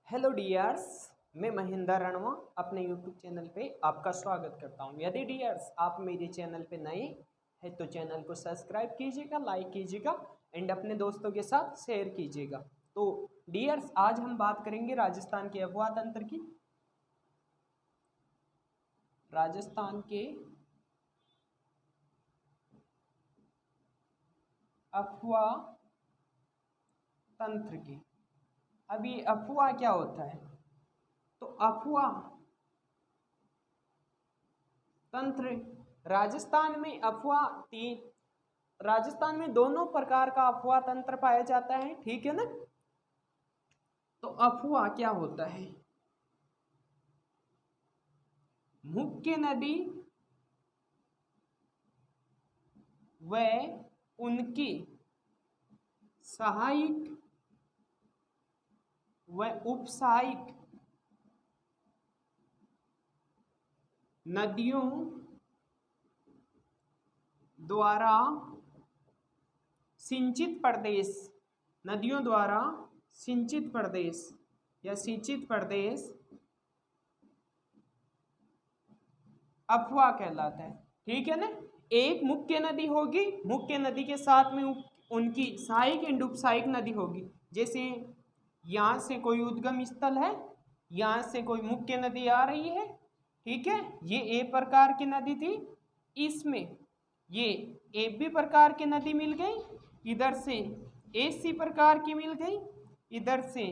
Hello dears, मैं महेंद्र रणवा अपने YouTube channel पे आपका स्वागत करता हूँ। यदि डियर्स आप मेरे चैनल पे नए हैं तो चैनल को सब्सक्राइब कीजिएगा, लाइक कीजिएगा एंड अपने दोस्तों के साथ शेयर कीजिएगा। तो डियर्स आज हम बात करेंगे राजस्थान के अफवाह तंत्र की। राजस्थान के अफवाह तंत्र की। अब ये अफवाह क्या होता है? तो अफवाह तंत्र राजस्थान में राजस्थान में दोनों प्रकार का अफवाह तंत्र पाया जाता है, ठीक है ना। तो अफवाह क्या होता है? मुख्य नदी व उनकी सहायक व उपसहायक नदियों द्वारा सिंचित प्रदेश, नदियों द्वारा सिंचित प्रदेश या सिंचित प्रदेश अफवाह कहलाता है, ठीक है ना। एक मुख्य नदी होगी, मुख्य नदी के साथ में उनकी सहायक एंड उपसहायक नदी होगी। जैसे यहाँ से कोई उद्गम स्थल है, यहाँ से कोई मुख्य नदी आ रही है, ठीक है। ये ए प्रकार की नदी थी, इसमें ये ए बी प्रकार की नदी मिल गई, इधर से ए सी प्रकार की मिल गई, इधर से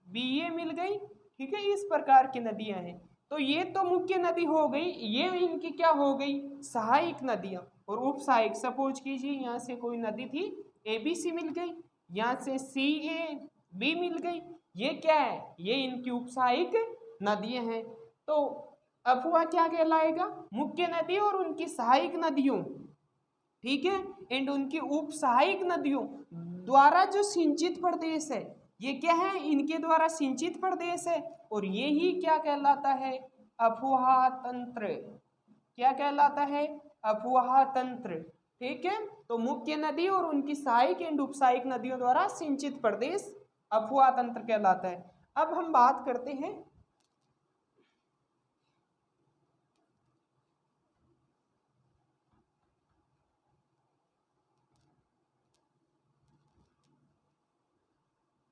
बी ए मिल गई, ठीक है। इस प्रकार की नदियां हैं। तो ये तो मुख्य नदी हो गई, ये इनकी क्या हो गई? सहायक नदियां। और उपसहायक, सपोज कीजिए यहाँ से कोई नदी थी, ए बी सी मिल गई, यहाँ से सी ए बी मिल गई, ये क्या है? ये इनकी उपसहायक नदियां हैं। तो अफवाह क्या कहलाएगा? मुख्य नदी और उनकी सहायक नदियों, ठीक है, एंड उनकी उपसहायक नदियों द्वारा जो सिंचित प्रदेश है, ये क्या है? इनके द्वारा सिंचित प्रदेश है। और ये ही क्या कहलाता है? अफवाह तंत्र। क्या कहलाता है? अफवाह तंत्र, ठीक है। तो मुख्य नदी और उनकी सहायक एंड उपसहायक नदियों द्वारा सिंचित प्रदेश अफवाह तंत्र कहलाता है। अब हम बात करते हैं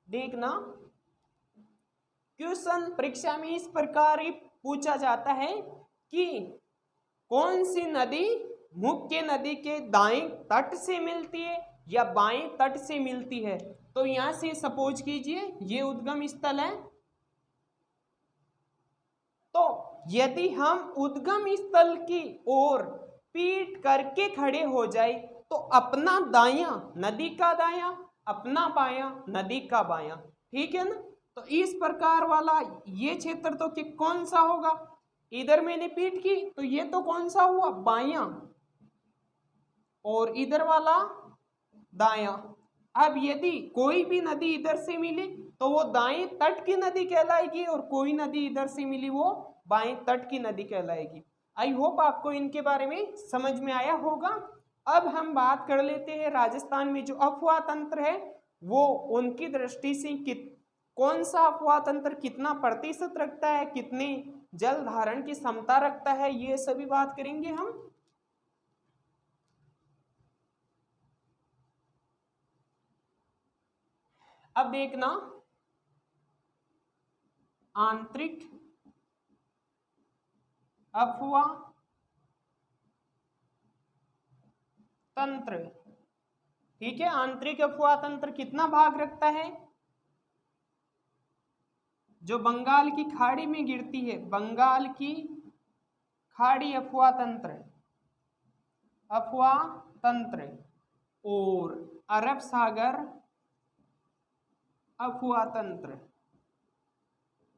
देखना, क्वेश्चन परीक्षा में इस प्रकार ही पूछा जाता है कि कौन सी नदी मुख्य नदी के दाएं तट से मिलती है या बाएं तट से मिलती है। तो यहां से सपोज कीजिए ये उद्गम स्थल है, तो यदि हम उद्गम स्थल की ओर पीठ करके खड़े हो जाए तो अपना दायां नदी का दायां, अपना बायां नदी का बायां, ठीक है ना। तो इस प्रकार वाला ये क्षेत्र तो कि कौन सा होगा? इधर मैंने पीठ की तो ये तो कौन सा हुआ? बायां, और इधर वाला दायां। अब यदि कोई भी नदी इधर से मिली तो वो दाएं तट की नदी कहलाएगी, और कोई नदी इधर से मिली वो बाएं तट की नदी कहलाएगी। आई होप आपको इनके बारे में समझ में आया होगा। अब हम बात कर लेते हैं राजस्थान में जो अफवाह तंत्र है वो उनकी दृष्टि से कौन सा अफवाह तंत्र कितना प्रतिशत रखता है, कितने जल धारण की क्षमता रखता है, ये सभी बात करेंगे हम। अब देखना, आंतरिक अफवाह तंत्र, ठीक है। आंतरिक अफवाह तंत्र कितना भाग रखता है? जो बंगाल की खाड़ी में गिरती है, बंगाल की खाड़ी अफवाह तंत्र, अफवाह तंत्र, और अरब सागर अफवाह तंत्र,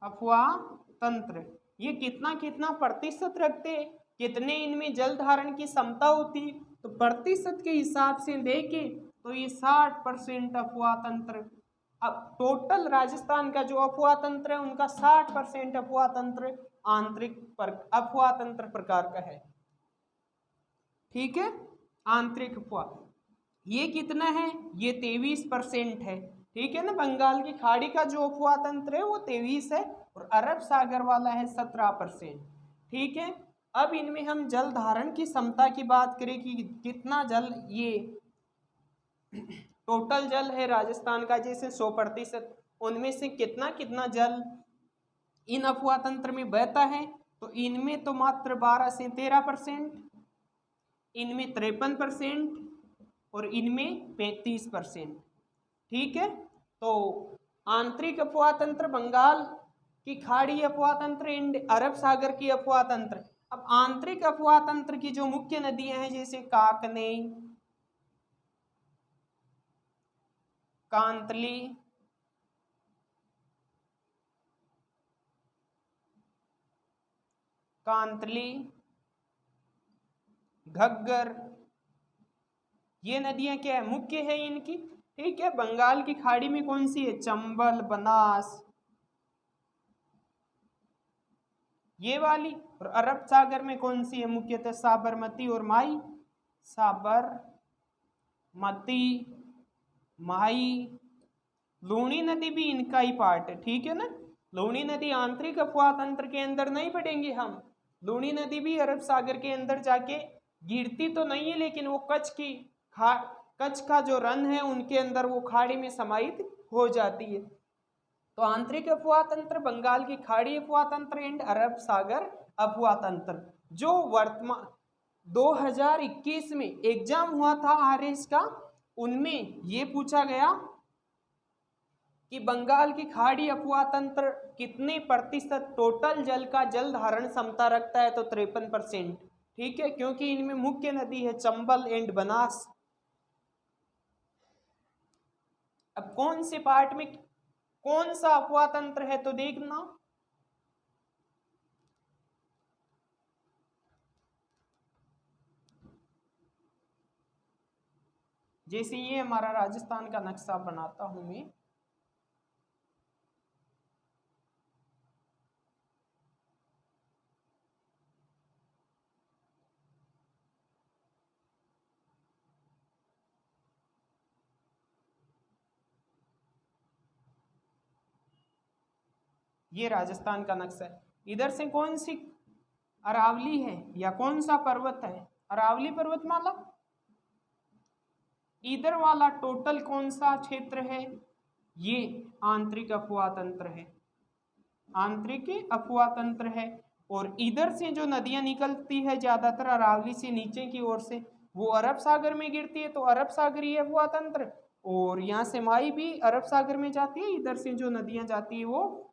अफवाह तंत्र, ये कितना कितना प्रतिशत रखते हैं, कितने इनमें जल धारण की क्षमता होती है। तो प्रतिशत के हिसाब से देखे तो ये 60% अफवाह तंत्र। अब टोटल राजस्थान का जो अफवाह तंत्र है उनका 60% अफवाह तंत्र आंतरिक अफवाह तंत्र प्रकार का है, ठीक है। आंतरिक अफवाह ये कितना है? ये 23% है। ठीक है ना। बंगाल की खाड़ी का जो अफवाह तंत्र है वो 23 है और अरब सागर वाला है 17%। ठीक है, अब इनमें हम जल धारण की क्षमता की बात करें कि कितना जल, ये टोटल जल है राजस्थान का जैसे 100%, उनमें से कितना कितना जल इन अफवाह तंत्र में बहता है, तो इनमें तो मात्र 12 से 13%, इनमें 53% और इनमें 35%। ठीक है, तो आंतरिक अफवाह तंत्र बंगाल की खाड़ी अफवाह तंत्र एंड अरब सागर की अफवाह तंत्र। अब आंतरिक अफवाह तंत्र की जो मुख्य नदियां हैं जैसे काकने, कांतली, घग्गर, ये नदियां क्या है, मुख्य है इनकी। ठीक है, बंगाल की खाड़ी में कौन सी है, चंबल, बनास, ये वाली। और अरब सागर में कौन सी है, मुख्यतः साबरमती और माई, साबरमती, माई। लूणी नदी भी इनका ही पार्ट है। ठीक है ना, लूणी नदी आंतरिक अफवाह तंत्र के अंदर नहीं पड़ेंगे हम। लूणी नदी भी अरब सागर के अंदर जाके गिरती तो नहीं है, लेकिन वो कच्छ का जो रन है उनके अंदर वो खाड़ी में समाहित हो जाती है। तो आंतरिक अफवाह तंत्र बंगाल की खाड़ी अफवाह तंत्र एंड अरब सागर अफवाह तंत्र। जो वर्तमान 2021 में एग्जाम हुआ था आरएस का, उनमें ये पूछा गया कि बंगाल की खाड़ी अफवाह तंत्र कितने प्रतिशत टोटल जल का जल धारण क्षमता रखता है, तो 53%। ठीक है, क्योंकि इनमें मुख्य नदी है चंबल एंड बनास। अब कौन से पार्ट में कौन सा अफवाह तंत्र है, तो देखना, जैसे ये हमारा राजस्थान का नक्शा बनाता हूं मैं, ये राजस्थान का नक्शा है। इधर से कौन सी अरावली है या कौन सा पर्वत है, अरावली पर्वतमाला। इधर वाला टोटल कौन सा क्षेत्र है, ये आंतरिक अफवाह तंत्र है, आंतरिक अफवाह तंत्र है। और इधर से जो नदियां निकलती है ज्यादातर अरावली से नीचे की ओर से, वो अरब सागर में गिरती है, तो अरब सागरीय अफवाह तंत्र। और यहाँ से माई भी अरब सागर में जाती है, इधर से जो नदियां जाती है वो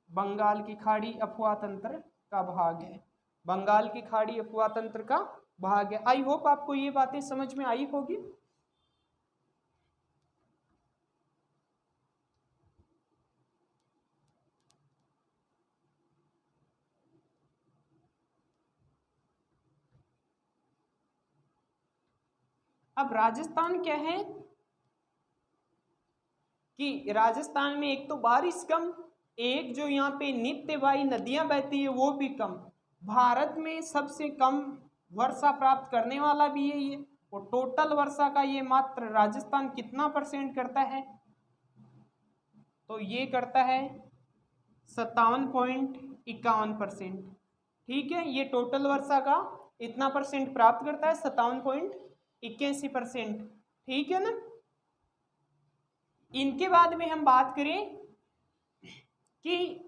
बंगाल की खाड़ी अफवाह तंत्र का भाग है, बंगाल की खाड़ी अफवाह तंत्र का भाग है। आई होप आपको ये बातें समझ में आई होगी। अब राजस्थान क्या है कि राजस्थान में एक तो बारिश कम, एक जो यहाँ पे नित्यवाही नदियां बहती है वो भी कम। भारत में सबसे कम वर्षा प्राप्त करने वाला भी है ये, और टोटल वर्षा का ये मात्र राजस्थान कितना परसेंट करता है, तो ये करता है 57.51%। ठीक है, ये टोटल वर्षा का इतना परसेंट प्राप्त करता है, 57.81%। ठीक है ना। इनके बाद में हम बात करें कि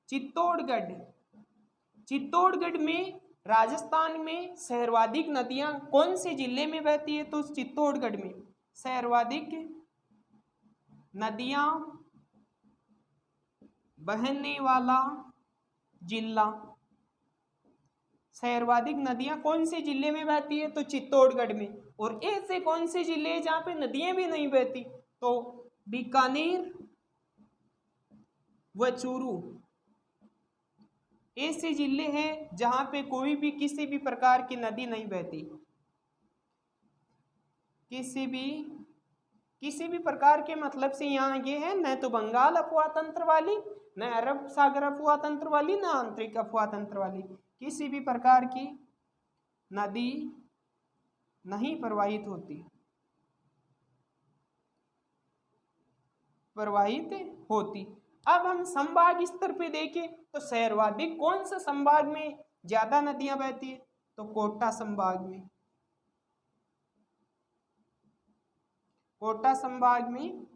चित्तौड़गढ़ में राजस्थान में सर्वाधिक नदियां कौन से जिले में बहती है, तो चित्तौड़गढ़ में सर्वाधिक नदियां बहने वाला जिला, सर्वाधिक नदियां कौन से जिले में बहती है, तो चित्तौड़गढ़ में। और ऐसे कौन से जिले हैं जहां पे नदियां भी नहीं बहती, तो बीकानेर व चूरू ऐसे जिले हैं जहां पे कोई भी किसी भी प्रकार की नदी नहीं बहती, किसी भी प्रकार के मतलब से यहाँ ये है, न तो बंगाल अफवाह तंत्र वाली, न अरब सागर अफवाह तंत्र वाली, न आंतरिक अफवाह तंत्र वाली, किसी भी प्रकार की नदी नहीं प्रवाहित होती। प्रवाहित होती। अब हम संभाग स्तर पे देखें तो सर्वाधिक कौन सा संभाग में ज्यादा नदियां बहती है, तो कोटा संभाग में। कोटा संभाग में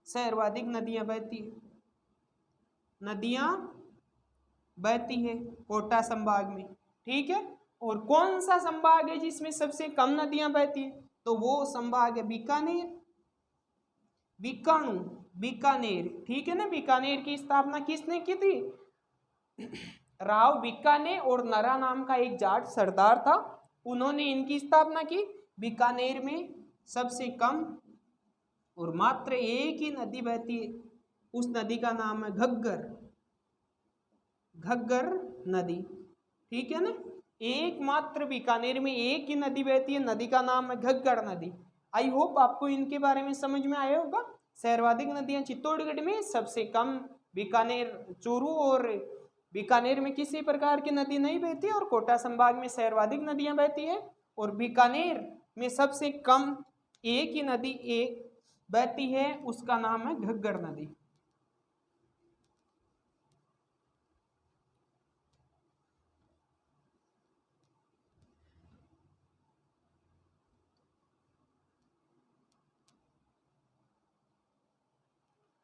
सर्वाधिक नदियां बहती है, नदियां बहती है कोटा संभाग में। ठीक है, और कौन सा संभाग है जिसमें सबसे कम नदियां बहती है, तो वो संभाग है बीकानेर, बीकाणु, बीकानेर। ठीक है ना, बीकानेर की स्थापना किसने की थी, राव बीकानेर और नरा नाम का एक जाट सरदार था, उन्होंने इनकी स्थापना की। बीकानेर में सबसे कम और मात्र एक ही नदी बहती है, उस नदी का नाम है घग्गर, घग्गर नदी। ठीक है ना, एकमात्र बीकानेर में एक ही नदी बहती है, नदी का नाम है घग्गर नदी। आई होप आपको इनके बारे में समझ में आया होगा। सर्वाधिक नदियां चित्तौड़गढ़ में, सबसे कम बीकानेर, चूरू और बीकानेर में किसी प्रकार की नदी नहीं बहती, और कोटा संभाग में सर्वाधिक नदियां बहती है, और बीकानेर में सबसे कम एक ही नदी एक बहती है, उसका नाम है घग्गर नदी।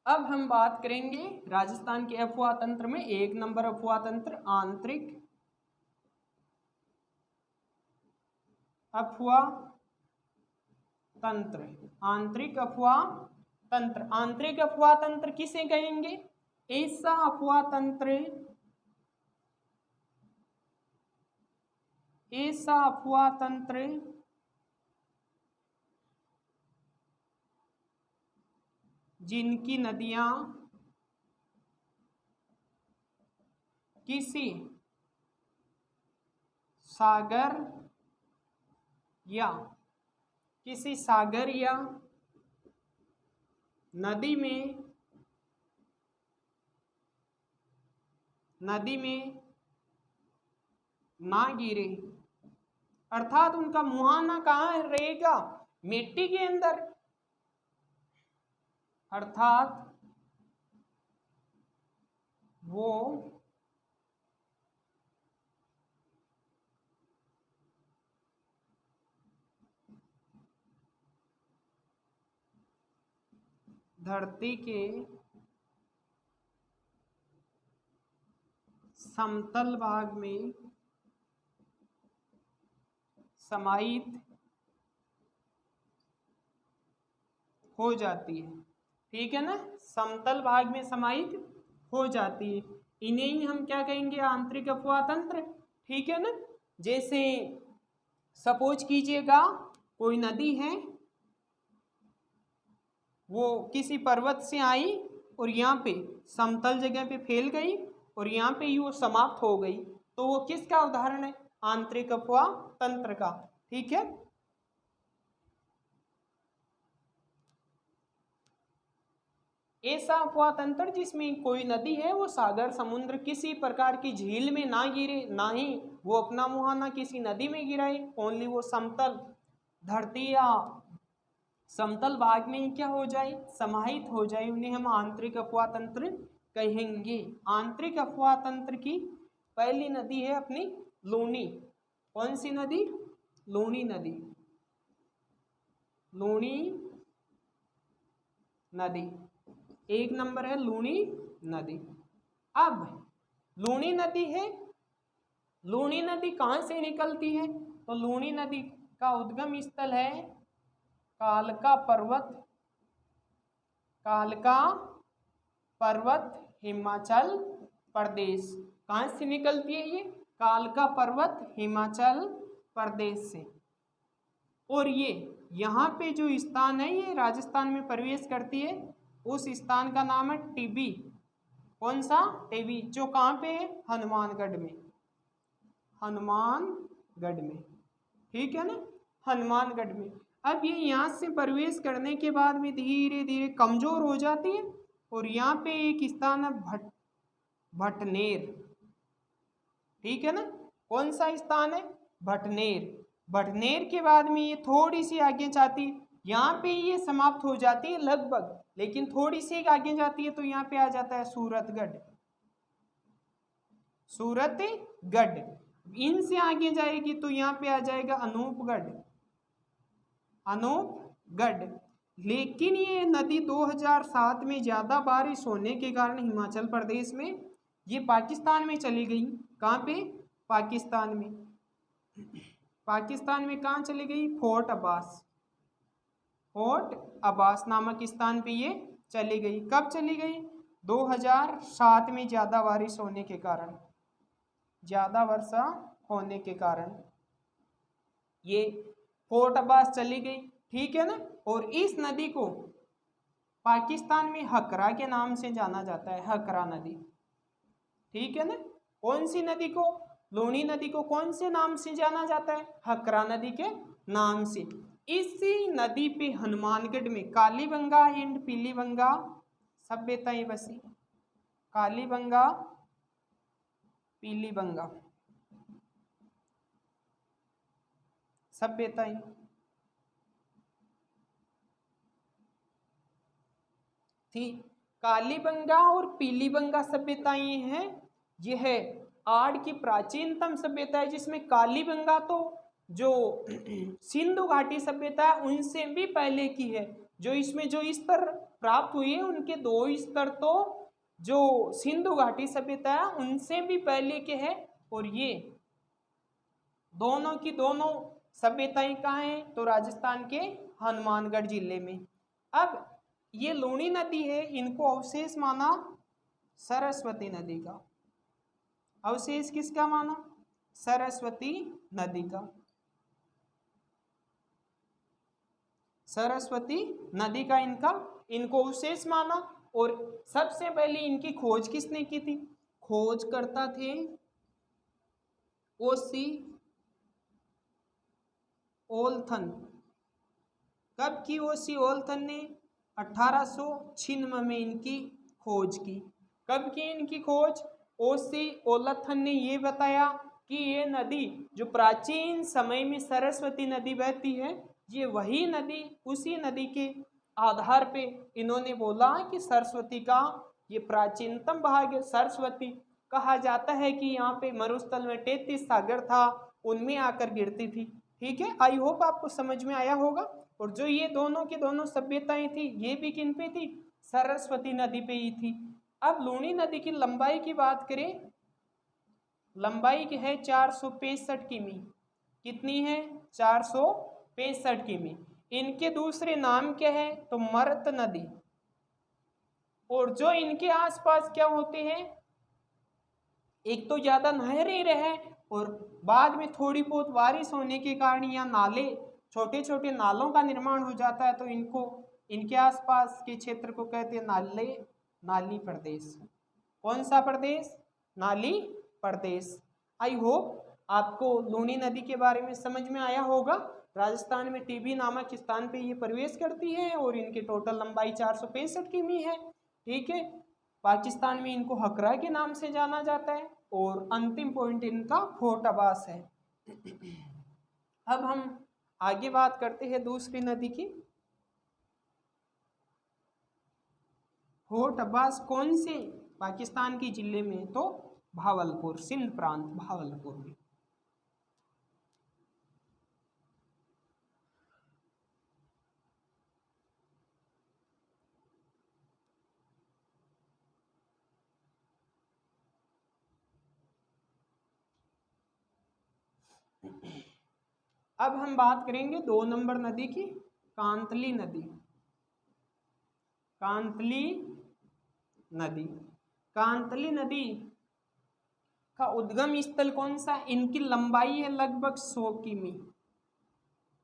अब हम बात करेंगे राजस्थान के अफवाह तंत्र में। एक नंबर अफवाह तंत्र आंतरिक अफवाह तंत्र, आंतरिक अफवाह तंत्र। आंतरिक अफवाह तंत्र किसे कहेंगे, ऐसा अफवाह तंत्र, ऐसा अफवाह तंत्र जिनकी नदियां किसी सागर या नदी में ना गिरे, अर्थात उनका मुहाना कहाँ रहेगा, मिट्टी के अंदर, अर्थात वो धरती के समतल भाग में समाहित हो जाती है। ठीक है ना, समतल भाग में समाहित हो जाती है, इन्हें ही हम क्या कहेंगे, आंतरिक अफवाह तंत्र। ठीक है ना, जैसे सपोज कीजिएगा कोई नदी है, वो किसी पर्वत से आई और यहाँ पे समतल जगह पे फैल गई और यहाँ पे ही वो समाप्त हो गई, तो वो किसका उदाहरण है, आंतरिक अफवाह तंत्र का। ठीक है, ऐसा अफवाह तंत्र जिसमें कोई नदी है वो सागर, समुद्र, किसी प्रकार की झील में ना गिरे, ना ही वो अपना मुहाना किसी नदी में गिराए, ओनली वो समतल धरती या समतल भाग में ही क्या हो जाए, समाहित हो जाए, उन्हें हम आंतरिक अफवाह तंत्र कहेंगे। आंतरिक अफवाह तंत्र की पहली नदी है अपनी लूनी। कौन सी नदी, लूनी नदी, लूनी नदी एक नंबर है, लूनी नदी। अब लूनी नदी है, लूनी नदी कहाँ से निकलती है, तो लूनी नदी का उद्गम स्थल है कालका पर्वत, कालका पर्वत हिमाचल प्रदेश। कहाँ से निकलती है ये, कालका पर्वत हिमाचल प्रदेश से। और ये यहाँ पे जो स्थान है ये राजस्थान में प्रवेश करती है, उस स्थान का नाम है टिब्बी। कौन सा, टिब्बी, जो कहाँ पे है, हनुमानगढ़ में, हनुमानगढ़ में। ठीक है ना, हनुमानगढ़ में। अब ये यहाँ से प्रवेश करने के बाद में धीरे धीरे कमजोर हो जाती है, और यहाँ पे एक स्थान है भटनेर। ठीक है ना, कौन सा स्थान है, भटनेर। भटनेर के बाद में ये थोड़ी सी आगे जाती, यहाँ पे ये समाप्त हो जाती है लगभग, लेकिन थोड़ी सी आगे जाती है तो यहाँ पे आ जाता है सूरतगढ़। सूरतगढ़ इनसे आगे जाएगी तो यहाँ पे आ जाएगा अनूपगढ़। अनूपगढ़। लेकिन ये नदी 2007 में ज़्यादा बारिश होने के कारण हिमाचल प्रदेश में ये पाकिस्तान में चली गई। कहाँ पे? पाकिस्तान में। पाकिस्तान में कहाँ चली गई? फोर्ट अब्बास। फोर्ट अब्बास नामक स्थान पे ये चली गई। कब चली गई? 2007 में ज़्यादा बारिश होने के कारण, ज़्यादा वर्षा होने के कारण ये फोर्ट अब्बास चली गई। ठीक है ना। और इस नदी को पाकिस्तान में हकरा के नाम से जाना जाता है, हकरा नदी। ठीक है ना। कौन सी नदी को? लूणी नदी को कौन से नाम से जाना जाता है? हकरा नदी के नाम से। इसी नदी पे हनुमानगढ़ में कालीबंगा एंड पीलीबंगा सभ्यताएं बसी। कालीबंगा, पीलीबंगा सभ्यताएं। थी कालीबंगा और पीलीबंगा सभ्यताएं हैं। यह आड़ की प्राचीनतम सभ्यता है, जिसमें कालीबंगा तो जो सिंधु घाटी सभ्यता है उनसे भी पहले की है। जो इसमें जो स्तर प्राप्त हुए हैं उनके 2 स्तर तो जो सिंधु घाटी सभ्यता है उनसे भी पहले के है। और ये दोनों की दोनों सभ्यताएं कहाँ हैं? तो राजस्थान के हनुमानगढ़ जिले में। अब ये लूणी नदी है, इनको अवशेष माना सरस्वती नदी का। अवशेष किसका माना? सरस्वती नदी का। सरस्वती नदी का इनको अवशेष माना। और सबसे पहले इनकी खोज किसने की थी? खोज करता थे ओसी ओलथन। कब की? ओसी ओलथन ने 1896 में इनकी खोज की। कब की इनकी खोज? ओसी ओलथन ने ये बताया कि ये नदी जो प्राचीन समय में सरस्वती नदी बहती है, ये वही नदी, उसी नदी के आधार पे इन्होंने बोला कि सरस्वती का ये प्राचीनतम भाग है। सरस्वती कहा जाता है कि यहाँ पे मरुस्थल में 33 सागर था, उनमें आकर गिरती थी। ठीक है, आई होप आपको समझ में आया होगा। और जो ये दोनों की दोनों सभ्यताएं थी, ये भी किन पे थी? सरस्वती नदी पे ही थी। अब लूणी नदी की लंबाई की बात करें, लंबाई की है 465 किमी। कितनी है? 465 किमी। इनके दूसरे नाम क्या है? तो मरत नदी। और जो इनके आसपास क्या होते हैं? एक तो ज्यादा नहरें रहे और बाद में थोड़ी बहुत बारिश होने के कारण यहाँ नाले, छोटे छोटे नालों का निर्माण हो जाता है। तो इनके आसपास के क्षेत्र को कहते हैं नाली प्रदेश। कौन सा प्रदेश? नाली प्रदेश। आई होप आपको लूणी नदी के बारे में समझ में आया होगा। राजस्थान में टीबी नामक स्थान पे ये प्रवेश करती है और इनकी टोटल लंबाई 465 किमी है। ठीक है। पाकिस्तान में इनको हकरा के नाम से जाना जाता है। और अंतिम पॉइंट इनका फोर्ट अब्बास है। अब हम आगे बात करते हैं दूसरी नदी की। फोर्ट अब्बास कौन से पाकिस्तान के जिले में? तो भावलपुर, सिंध प्रांत, भावलपुर में। अब हम बात करेंगे 2 नंबर नदी की, कांतली नदी। कांतली नदी। कांतली नदी का उद्गम स्थल कौन सा? इनकी लंबाई है लगभग 100 किमी।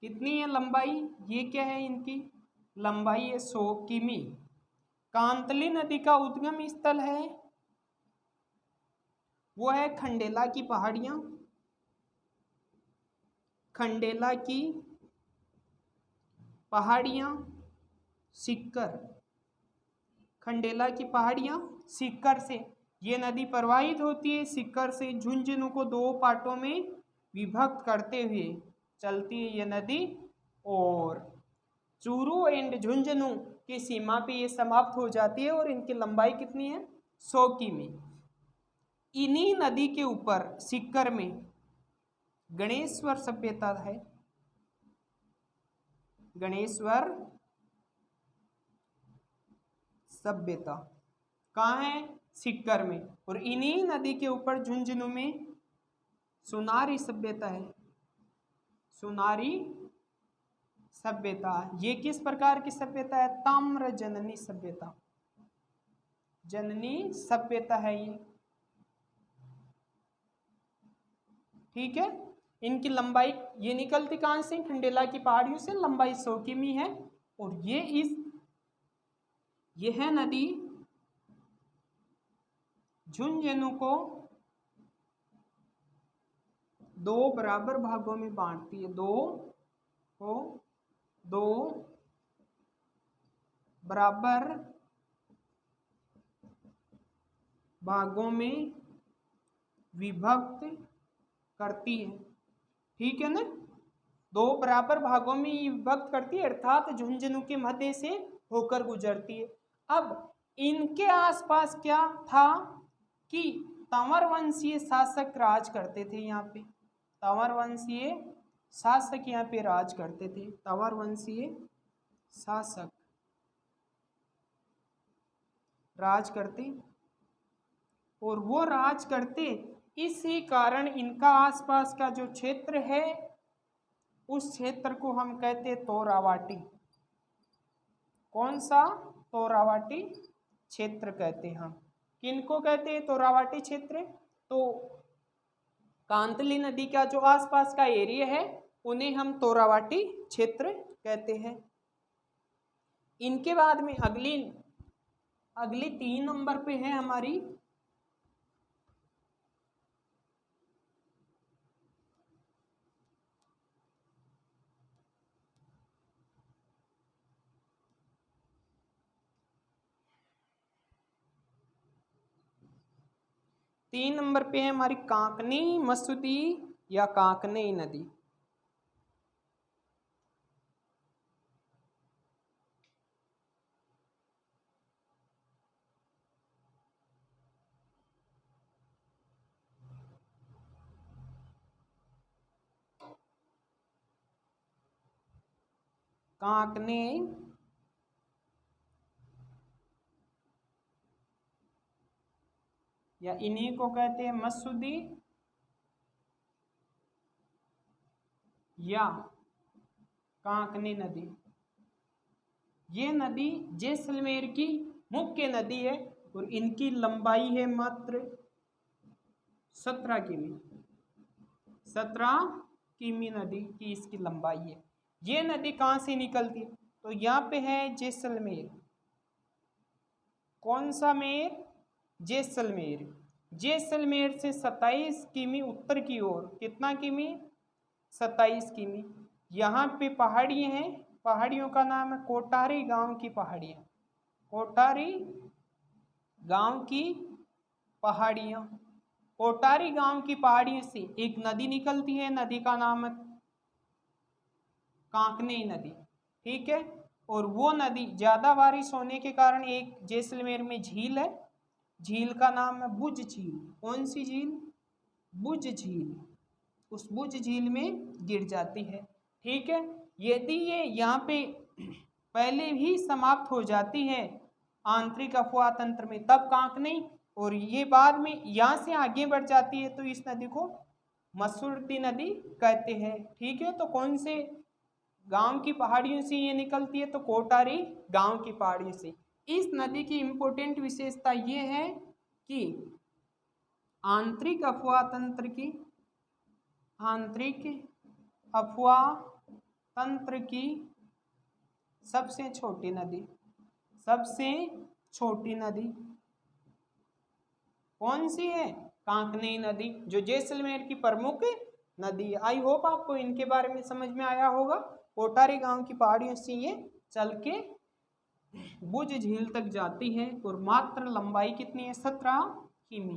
कितनी है लंबाई? ये क्या है? इनकी लंबाई है 100 किमी। कांतली नदी का उद्गम स्थल है वो है खंडेला की पहाड़ियां। खंडेला की पहाड़ियां, सिक्कर। खंडेला की पहाड़ियां, सिक्कर से ये नदी प्रवाहित होती है। सिक्कर से झुंझुनू को 2 पार्टों में विभक्त करते हुए चलती है ये नदी। और चूरू एंड झुंझुनू की सीमा पे ये समाप्त हो जाती है और इनकी लंबाई कितनी है 100 किमी। इन्हीं नदी के ऊपर सीकर में गणेश्वर सभ्यता है, गणेश्वर सभ्यता कहाँ है सीकर में, और इन्हीं नदी के ऊपर झुंझुनू में सुनारी सभ्यता है, सुनारी सभ्यता। ये किस प्रकार की सभ्यता है, ताम्र जननी सभ्यता, जननी सभ्यता है ये, ठीक है। इनकी लंबाई ये निकलती कहां से, खंडेला की पहाड़ियों से, लंबाई 100 किमी है। और ये है नदी झुंझुनू को 2 बराबर भागों में बांटती है, 2 बराबर भागों में विभक्त करती है, ठीक है ना। 2 बराबर भागों में विभक्त करती है, अर्थात झुंझुनू के मध्य से होकर गुजरती है। अब इनके आसपास क्या था कि तंवर वंशीय शासक राज करते थे यहाँ पे, तंवर वंशीय शासक यहाँ पे राज करते थे, तंवर वंशीय शासक राज करते, और वो राज करते, इसी कारण इनका आसपास का जो क्षेत्र है उस क्षेत्र को हम कहते हैं तोरावाटी। कौन सा, तोरावाटी क्षेत्र कहते हैं हम। किनको कहते हैं तोरावाटी क्षेत्र, तो कांतली नदी का जो आसपास का एरिया है उन्हें हम तोरावाटी क्षेत्र कहते हैं। इनके बाद में अगली 3 नंबर पे है हमारी हमारी कांकनी मसूदी या कांकनी नदी। कांकनी या इन्हीं को कहते हैं मसूदी या कांकनी नदी। ये नदी जैसलमेर की मुख्य नदी है और इनकी लंबाई है मात्र 17 किमी, 17 किमी नदी की इसकी लंबाई है। ये नदी कहाँ से निकलती है, तो यहाँ पे है जैसलमेर। कौन सा मेर, जैसलमेर। जैसलमेर से 27 किमी उत्तर की ओर, कितना किमी, 27 किमी। यहाँ पे पहाड़ियाँ हैं, पहाड़ियों का नाम है कोटारी गांव की पहाड़ियाँ, कोटारी गांव की पहाड़ियाँ। कोटारी गांव की पहाड़ियों से एक नदी निकलती है, नदी का नाम है कांकनी नदी, ठीक है। और वो नदी ज़्यादा बारिश होने के कारण एक जैसलमेर में झील है, झील का नाम है बुझ झील। कौन सी झील, बुझ झील। उस बुझ झील में गिर जाती है, ठीक है। यदि ये यहाँ पे पहले ही समाप्त हो जाती है आंतरिक अफवाह तंत्र में तब कांकनी, और ये बाद में यहाँ से आगे बढ़ जाती है तो इस नदी को मसूरती नदी कहते हैं, ठीक है। तो कौन से गांव की पहाड़ियों से ये निकलती है, तो कोटारी गांव की पहाड़ियों से। इस नदी की इम्पोर्टेंट विशेषता ये है कि आंतरिक अफवाह तंत्र की, आंतरिक अफवाह तंत्र की सबसे छोटी नदी, सबसे छोटी नदी कौन सी है, कांकनी नदी, जो जैसलमेर की प्रमुख नदी है। आई होप आपको इनके बारे में समझ में आया होगा। कोटारी गांव की पहाड़ियों से ये चल के बुझ झील तक जाती है और मात्र लंबाई कितनी है, 17 किमी।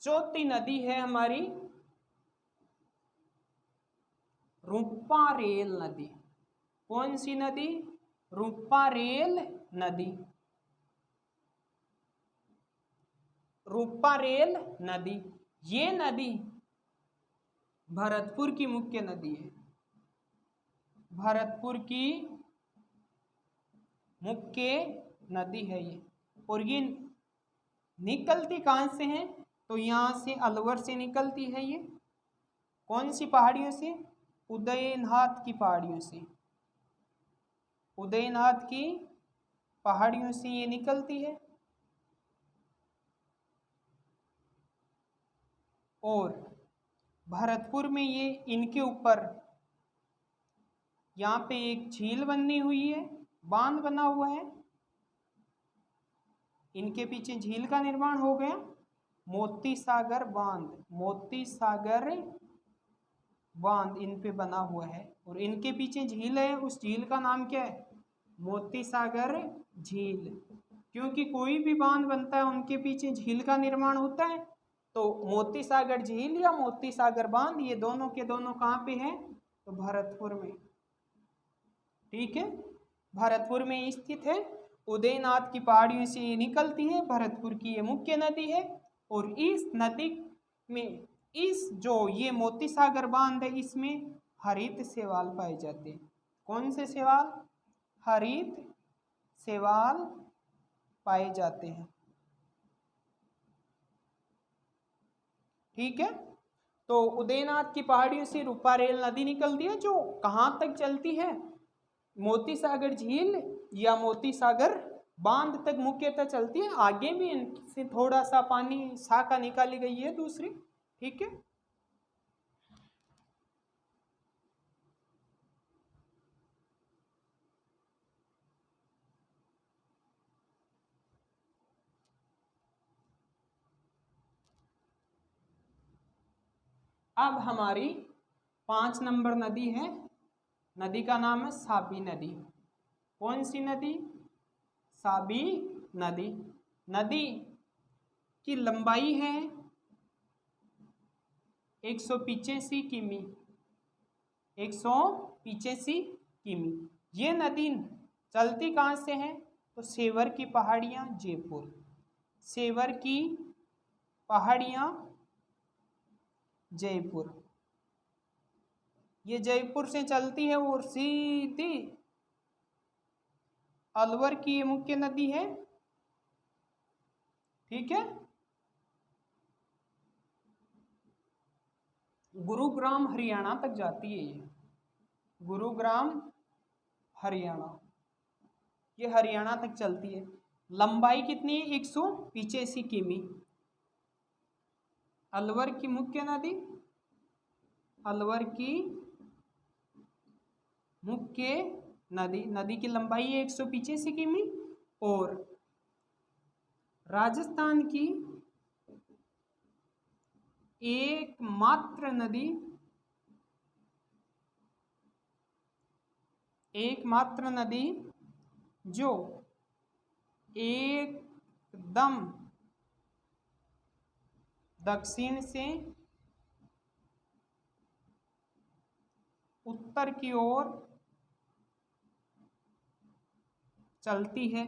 चौथी नदी है हमारी रूपारेल नदी। कौन सी नदी? रूपारेल नदी। रूपारेल नदी, ये नदी भरतपुर की मुख्य नदी है। भरतपुर की मुख्य नदी है ये। और ये निकलती कहाँ से है? तो यहाँ से अलवर से निकलती है ये। कौन सी पहाड़ियों से? उदयनाथ की पहाड़ियों से। उदयनाथ की पहाड़ियों से ये निकलती है। और भरतपुर में ये इनके ऊपर यहाँ पे एक झील बनी हुई है, बांध बना हुआ है। इनके पीछे झील का निर्माण हो गया, मोती सागर बांध। मोती सागर बांध इन पे बना हुआ है और इनके पीछे झील है। उस झील का नाम क्या है? मोती सागर झील। क्योंकि कोई भी बांध बनता है उनके पीछे झील का निर्माण होता है। तो मोती सागर झील या मोती सागर बांध, ये दोनों के दोनों कहाँ पे हैं? तो भरतपुर में। ठीक है, भरतपुर में स्थित है। उदयनाथ की पहाड़ियों से ये निकलती है, भरतपुर की ये मुख्य नदी है। और इस नदी में जो ये मोती सागर बांध है, इसमें हरित शैवाल पाए जाते हैं। कौन से शैवाल? हरित शैवाल पाए जाते हैं। ठीक है, तो उदयनाथ की पहाड़ियों से रूपारेल नदी निकलती है, जो कहाँ तक चलती है? मोती सागर झील या मोती सागर बांध तक मुख्यतः चलती है। आगे भी इनसे थोड़ा सा पानी शाखा निकाली गई है दूसरी। ठीक है, अब हमारी 5 नंबर नदी है। नदी का नाम है साबी नदी। कौन सी नदी? साबी नदी। नदी की लंबाई है 185 किमी। 185 किमी। ये नदी चलती कहाँ से है? तो सेवर की पहाड़ियाँ, जयपुर। सेवर की पहाड़ियाँ, जयपुर। ये जयपुर से चलती है और सीधी अलवर की ये मुख्य नदी है। ठीक है, गुरुग्राम हरियाणा तक जाती है ये। गुरुग्राम हरियाणा, ये हरियाणा तक चलती है। लंबाई कितनी है? 185 किमी। अलवर की मुख्य नदी, अलवर की मुख्य नदी। नदी की लंबाई है 185 किमी। और राजस्थान की एकमात्र नदी, एकमात्र नदी जो एकदम दक्षिण से उत्तर की ओर चलती है।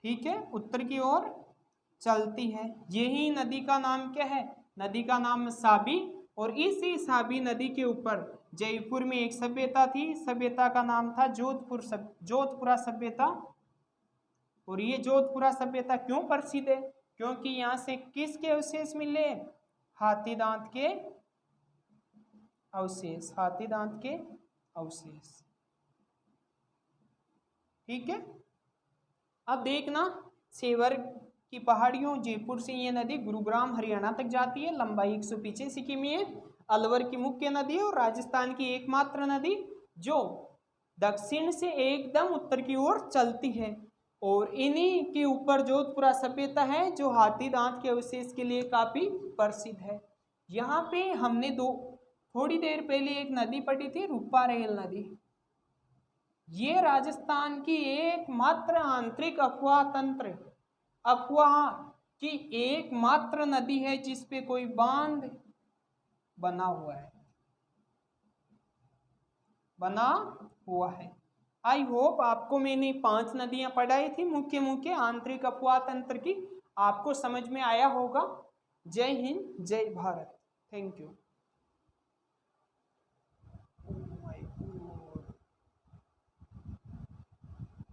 ठीक है, उत्तर की ओर चलती है। यही नदी का नाम क्या है? नदी का नाम साबी। और इसी साबी नदी के ऊपर जयपुर में एक सभ्यता थी। सभ्यता का नाम था जोधपुरा सभ्यता। और ये जोधपुरा सभ्यता क्यों प्रसिद्ध है? क्योंकि यहाँ से किसके अवशेष मिले? हाथी दांत के अवशेष। हाथी दांत के अवशेष। ठीक है, अब देखना, सेवर की पहाड़ियों, जयपुर से ये नदी गुरुग्राम हरियाणा तक जाती है। लंबाई 185 किमी है। अलवर की मुख्य नदी है और राजस्थान की एकमात्र नदी जो दक्षिण से एकदम उत्तर की ओर चलती है। और इन्हीं के ऊपर जोधपुरा सभ्यता है, जो हाथी दांत के अवशेष के लिए काफी प्रसिद्ध है। यहाँ पे हमने थोड़ी देर पहले एक नदी पढ़ी थी, रूपारेल नदी। ये राजस्थान की एकमात्र आंतरिक अफवाह तंत्र, अफवाह कि एकमात्र नदी है जिस पे कोई बांध बना हुआ है, बना हुआ है। आई होप आपको मैंने 5 नदियां पढ़ाई थी मुख्य मुख्य आंतरिक अपवाह तंत्र की, आपको समझ में आया होगा। जय हिंद, जय भारत। Thank you.